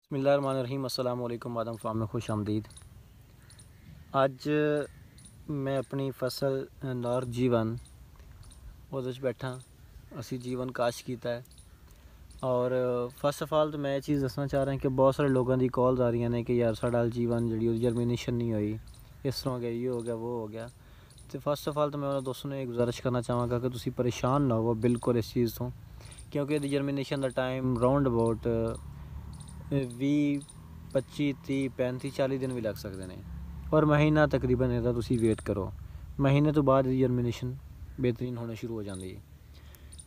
बिस्मिल्लाहिर्रहमानिर्रहीम अस्सलाम वालेकुम आदम फार्म में खुश आमदीद। अज मैं अपनी फसल नॉर्थ जीवन उहदे च बैठा। असी जीवन काश किया है और फस्ट ऑफ ऑल तो मैं ये चीज़ दसना चाह रहा कि बहुत सारे लोगों की कॉल्स आ रही ने कि यार साढ़ा जीवन जी जर्मीनेशन नहीं हुई, इस तरह हो गया, ये हो गया, वो हो गया। तो फस्ट ऑफ ऑल तो मैं उन्होंने दोस्तों ने गुजारिश करना चाहवागा कि तुम परेशान ना हो बिल्कुल इस चीज़ तो, क्योंकि जर्मीनेशन का टाइम राउंड अबाउट 20, 25, 30, 35, 40 दिन भी लग सकते हैं और महीना तकरीबन इसका तुम वेट करो। महीने तो बाद जर्मीनेशन बेहतरीन होना शुरू हो जाती है।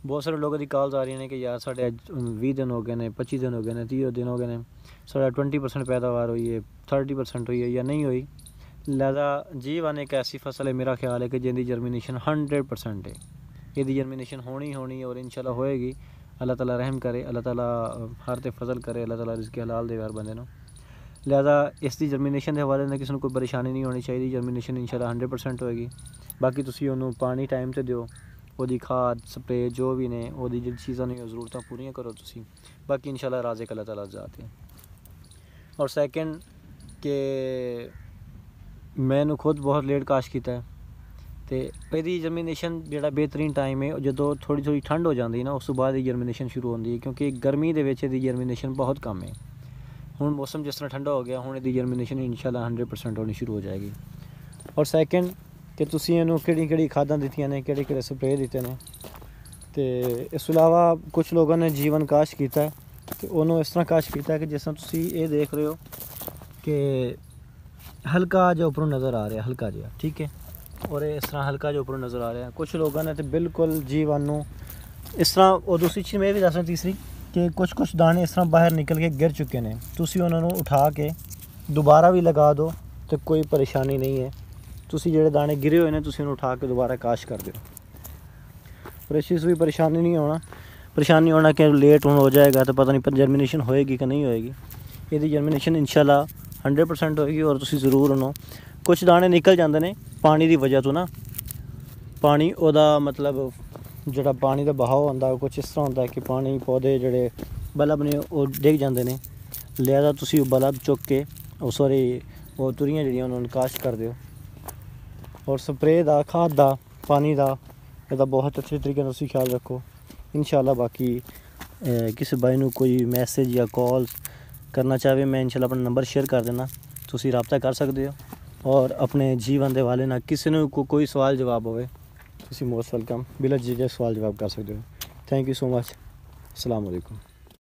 बहुत सारे लोगों की कॉल्स आ रही हैं कि यार साढ़े 20 दिन हो गए हैं, 25 दिन हो गए हैं, 30 दिन हो गए हैं, साढ़ा 20% पैदावार हुई है, 30% हुई है या नहीं हुई। लिहाजा जीवन एक ऐसी फसल है, मेरा ख्याल है कि जिंदी जर्मीनेशन 100% है। यदि जर्मीनेशन होनी और इंशाल्लाह होएगी। अल्लाह ताला रहम करे, अल्लाह ताला हर ते फजल करे, अल्लाह ताला रिज़्क़ हलाल दे हर बंदे नूं। लिहाजा इसकी जर्मीनेशन के हवाले नाल किसी को कोई परेशानी नहीं होनी चाहिए। जर्मीनेशन इंशाल्लाह 100% होएगी। बाकी तुसीं उन्होंने पानी टाइम से दिओ, ओदी खाद स्प्रे जो भी ने ओदी जिहड़ी चीज़ां ने जरूरतां पूरियां करो तुसीं। बाकी इंशाल्लाह राज़िक़ अल्लाह ताला ज़ात है। और सैकेंड के मैंने खुद बहुत लेट काश किया है तो यदी जर्मीनेशन जोड़ा बेहतरीन टाइम है जो थोड़ी थोड़ी ठंड हो जाती है ना, उस बाद ही जर्मीनेशन शुरू होती है, क्योंकि गर्मी के जर्मीनेशन बहुत कम है। हुण मौसम जिस तरह ठंडा हो गया, हुण इसकी जर्मीनेशन इंशाल्लाह 100% होनी शुरू हो जाएगी। और सैकेंड कि तुसीं इहनूं किहड़ी खादां दित्तियां ने, किहड़े स्प्रे दिते ने। तो इस अलावा कुछ लोगों ने जीवन काश किया है तो उन्होंने इस तरह काश किया है कि जिस तरह तुसीं ये देख रहे हो कि हल्का जो उपरों नज़र आ रहा है, हल्का जिहा, ठीक है, और इस तरह हल्का जो ऊपर नज़र आ रहा है। कुछ लोगों ने तो बिल्कुल जीवन नूं इस तरह, और दूसरी चीज़ मैं भी दस तीसरी कि कुछ दाने इस तरह बाहर निकल के गिर चुके हैं। तुसीं उन्होंने उठा के दोबारा भी लगा दो तो कोई परेशानी नहीं है। तुसीं जिहड़े दाने गिरे हुए हैं तुसीं उन्हें उठा के दोबारा काश कर दो। और इस चीज़ भी परेशानी नहीं होना कि लेट हो जाएगा तो पता नहीं जर्मीनेशन होएगी कि नहीं होएगी। यदि जर्मीनेशन इंशाल्लाह 100% होएगी। और तुसीं ज़रूर उन्होंने कुछ दाने निकल जाते हैं पानी की वजह तो ना, पानी ओदा मतलब जोड़ा पानी का बहाव होंदा कुछ इस तरह होंदा कि पानी पौधे जोड़े बल्ब ने वो डिग जाते हैं। लिहाजा तुसीं बल्ब चुक के सॉरी वो तुरियां जड़ियां उन्होंने काश कर दो। और स्प्रे दा, खाद दा, पानी दा इसदा बहुत अच्छे तरीके से ख्याल रखो इंशाल्लाह। बाकी किसी भाई नूं कोई मैसेज या कॉल करना चाहे, मैं इंशाल्लाह अपना नंबर शेयर कर देना, तुसीं रब्ता कर सकते हो। और अपने जीवन के हवाले ना किसी ने कोई सवाल जवाब होवे तुसीं मोस्ट वेलकम, बिला झिझक सवाल जवाब कर सकते हो। Thank you so much. अस्सलाम वालेकुम।